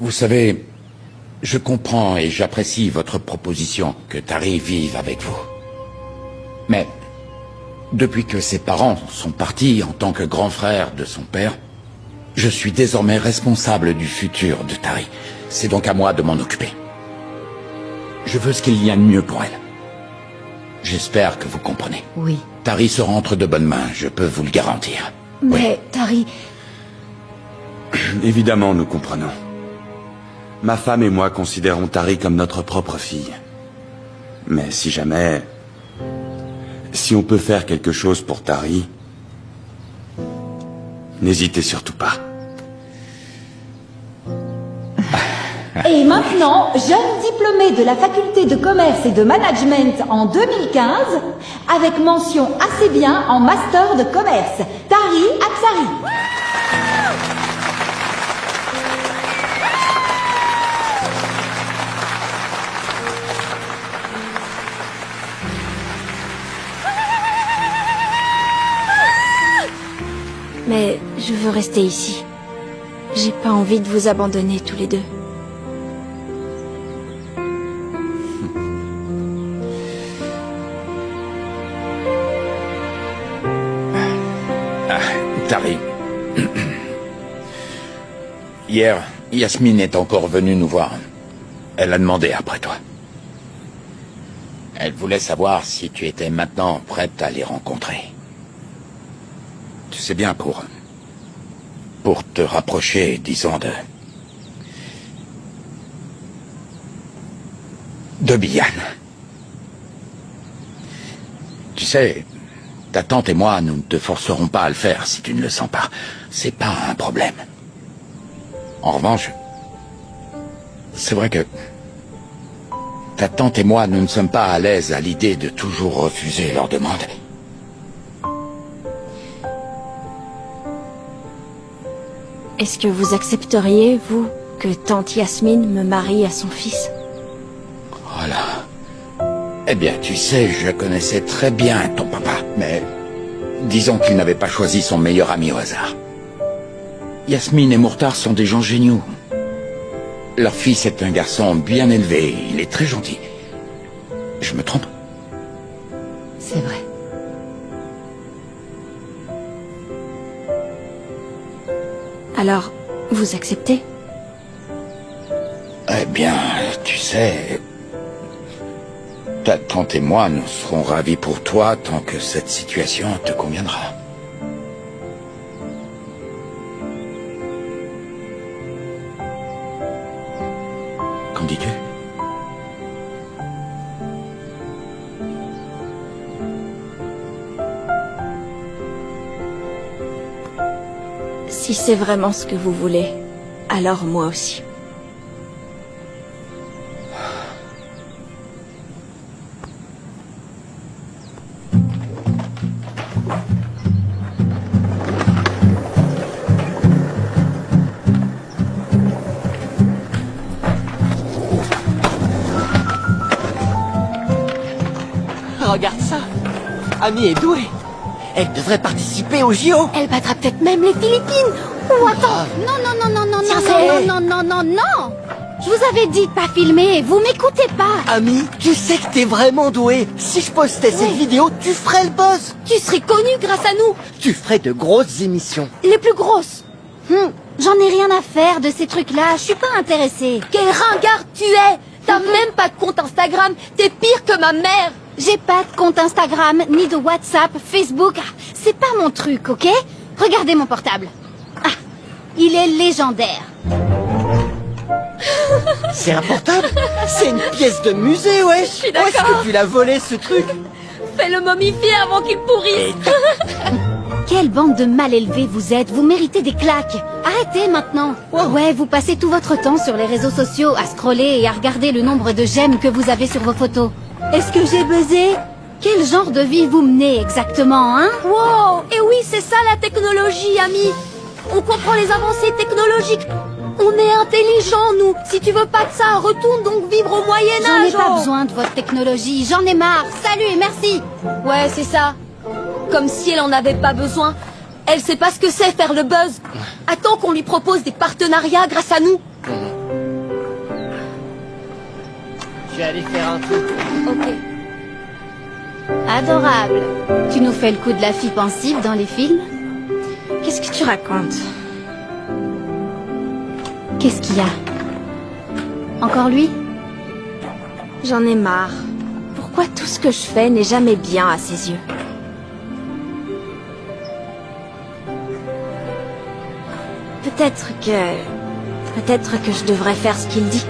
Vous savez, je comprends et j'apprécie votre proposition que Tari vive avec vous. Mais, depuis que ses parents sont partis en tant que grand frère de son père, je suis désormais responsable du futur de Tari. C'est donc à moi de m'en occuper. Je veux ce qu'il y a de mieux pour elle. J'espère que vous comprenez. Oui. Tari sera entre de bonnes mains, je peux vous le garantir. Mais, Tari... Évidemment, nous comprenons. Ma femme et moi considérons Tari comme notre propre fille. Mais si jamais... Si on peut faire quelque chose pour Tari... N'hésitez surtout pas. Et maintenant, jeune diplômé de la faculté de commerce et de management en 2015, avec mention assez bien en master de commerce, Tari Apsari. Mais je veux rester ici. J'ai pas envie de vous abandonner tous les deux. Tari. Hier, Yasmine est encore venue nous voir. Elle a demandé après toi. Elle voulait savoir si tu étais maintenant prête à les rencontrer. Tu sais bien, pour te rapprocher, disons, de Bian. Tu sais, ta tante et moi, nous ne te forcerons pas à le faire si tu ne le sens pas. C'est pas un problème. En revanche, c'est vrai que ta tante et moi, nous ne sommes pas à l'aise à l'idée de toujours refuser leurs demandes. Est-ce que vous accepteriez, vous, que tante Yasmine me marie à son fils? Voilà. Eh bien, tu sais, je connaissais très bien ton papa, mais disons qu'il n'avait pas choisi son meilleur ami au hasard. Yasmine et Mourtar sont des gens géniaux. Leur fils est un garçon bien élevé, il est très gentil. Je me trompe? C'est vrai. Alors, vous acceptez? Eh bien, tu sais... Ta tante et moi, nous serons ravis pour toi tant que cette situation te conviendra. Qu'en dis-tu? Si c'est vraiment ce que vous voulez, alors moi aussi. Regarde ça. Ami est douée. Elle devrait participer au JO. Elle battra peut-être même les Philippines. Oh, attends. Non, non, non, non, non, Tiens, non, c'est- non, non, non, non, non. Je vous avais dit de pas filmer. Vous m'écoutez pas. Ami, tu sais que t'es vraiment douée. Si je postais cette vidéo, tu ferais le buzz. Tu serais connu grâce à nous. Tu ferais de grosses émissions. Les plus grosses. J'en ai rien à faire de ces trucs-là. Je suis pas intéressée. Quel ringard tu es! T'as même pas de compte Instagram, t'es pire que ma mère! J'ai pas de compte Instagram, ni de WhatsApp, Facebook. Ah, c'est pas mon truc, ok? Regardez mon portable. Ah, il est légendaire. C'est un portable? C'est une pièce de musée, ouais. suis Où est-ce d'accord. que tu l'as volé, ce truc? Fais le momifier avant qu'il pourrisse! Quelle bande de mal élevés vous êtes. Vous méritez des claques. Arrêtez maintenant. Ouais, vous passez tout votre temps sur les réseaux sociaux à scroller et à regarder le nombre de j'aime que vous avez sur vos photos. Est-ce que j'ai buzzé? Quel genre de vie vous menez exactement, hein? Wow! Et oui, c'est ça la technologie, ami! On comprend les avancées technologiques! On est intelligents, nous! Si tu veux pas de ça, retourne donc vivre au J'en ai Moyen-Âge! pas besoin de votre technologie. J'en ai marre. Salut et merci. Ouais, c'est ça. Comme si elle en avait pas besoin. Elle sait pas ce que c'est faire le buzz. Attends qu'on lui propose des partenariats grâce à nous. vais aller faire un tour. Ok. Adorable. Tu nous fais le coup de la fille pensive dans les films? Qu'est-ce que tu racontes? Qu'est-ce qu'il y a? Encore lui? J'en ai marre. Pourquoi tout ce que je fais n'est jamais bien à ses yeux? Peut-être que je devrais faire ce qu'il dit.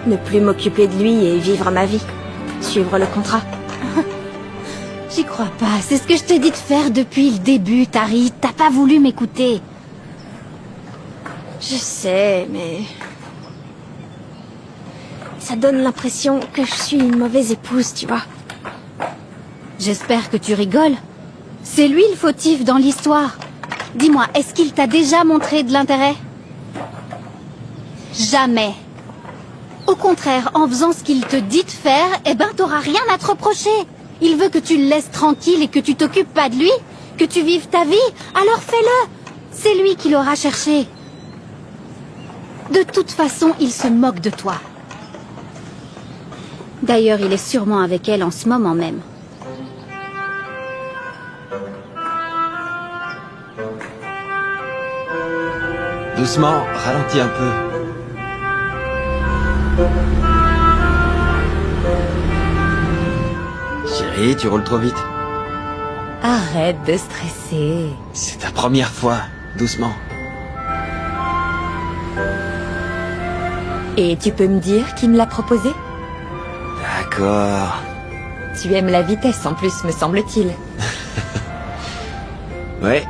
Ne plus m'occuper de lui et vivre ma vie. Suivre le contrat. J'y crois pas. C'est ce que je te dis de faire depuis le début, Tari. T'as pas voulu m'écouter. Je sais, mais... ça donne l'impression que je suis une mauvaise épouse, tu vois. J'espère que tu rigoles. C'est lui le fautif dans l'histoire. Dis-moi, est-ce qu'il t'a déjà montré de l'intérêt? Jamais. Au contraire, en faisant ce qu'il te dit de faire, eh ben t'auras rien à te reprocher. Il veut que tu le laisses tranquille et que tu t'occupes pas de lui, que tu vives ta vie, alors fais-le. C'est lui qui l'aura cherché. De toute façon, il se moque de toi. D'ailleurs, il est sûrement avec elle en ce moment même. Doucement, ralentis un peu. Chérie, tu roules trop vite. Arrête de stresser. C'est ta première fois. Doucement. Et tu peux me dire qui me l'a proposé? D'accord. Tu aimes la vitesse en plus, me semble-t-il. Ouais.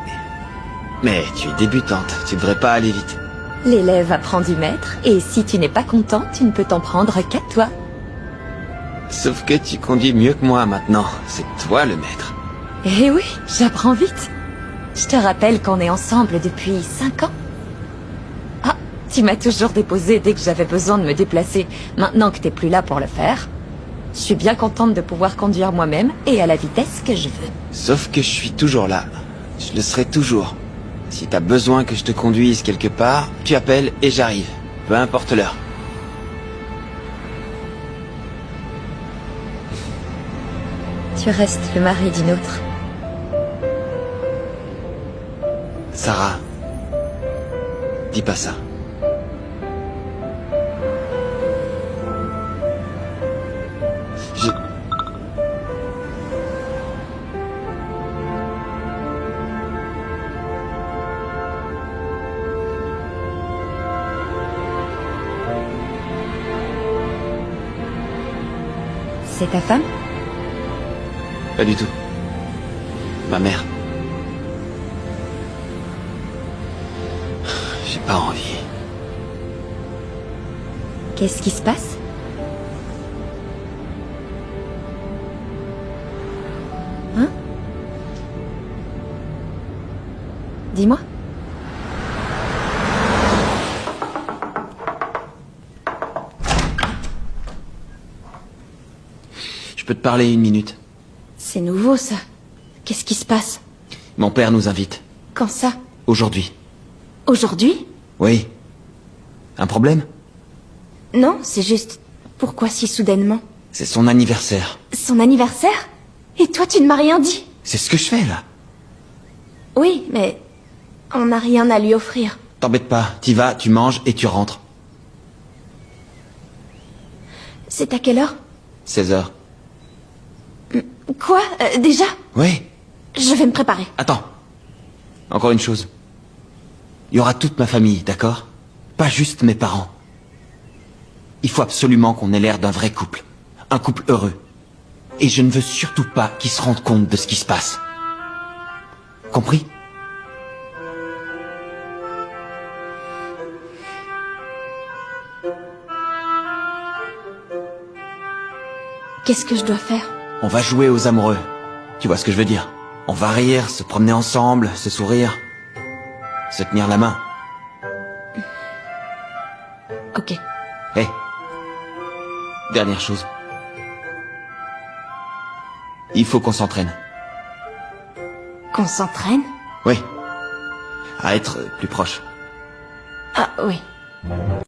Mais tu es débutante, tu devrais pas aller vite. L'élève apprend du maître, et si tu n'es pas content, tu ne peux t'en prendre qu'à toi. Sauf que tu conduis mieux que moi maintenant. C'est toi le maître. Eh oui, j'apprends vite. Je te rappelle qu'on est ensemble depuis 5 ans. Ah, tu m'as toujours déposé dès que j'avais besoin de me déplacer. Maintenant que t'es plus là pour le faire, je suis bien contente de pouvoir conduire moi-même et à la vitesse que je veux. Sauf que je suis toujours là. Je le serai toujours. Si t'as besoin que je te conduise quelque part, tu appelles et j'arrive. Peu importe l'heure. Tu restes le mari d'une autre. Sarah, dis pas ça. Je... C'est ta femme? Pas du tout. Ma mère. J'ai pas envie. Qu'est-ce qui se passe? Hein? Dis-moi. Je peux te parler 1 minute? C'est nouveau, ça. Qu'est-ce qui se passe? Mon père nous invite. Quand ça? Aujourd'hui. Aujourd'hui? Oui. Un problème? Non, c'est juste... Pourquoi si soudainement? C'est son anniversaire. Son anniversaire? Et toi, tu ne m'as rien dit? C'est ce que je fais, là. Oui, mais... on n'a rien à lui offrir. T'embête pas. T'y vas, tu manges et tu rentres. C'est à quelle heure? 16h. Quoi? Déjà? Oui. Je vais me préparer. Attends. Encore une chose. Il y aura toute ma famille, d'accord? Pas juste mes parents. Il faut absolument qu'on ait l'air d'un vrai couple. Un couple heureux. Et je ne veux surtout pas qu'ils se rendent compte de ce qui se passe. Compris? Qu'est-ce que je dois faire? On va jouer aux amoureux. Tu vois ce que je veux dire? On va rire, se promener ensemble, se sourire. Se tenir la main. Ok. Hé. Dernière chose. Il faut qu'on s'entraîne. Qu'on s'entraîne? Oui. À être plus proche. Ah, oui.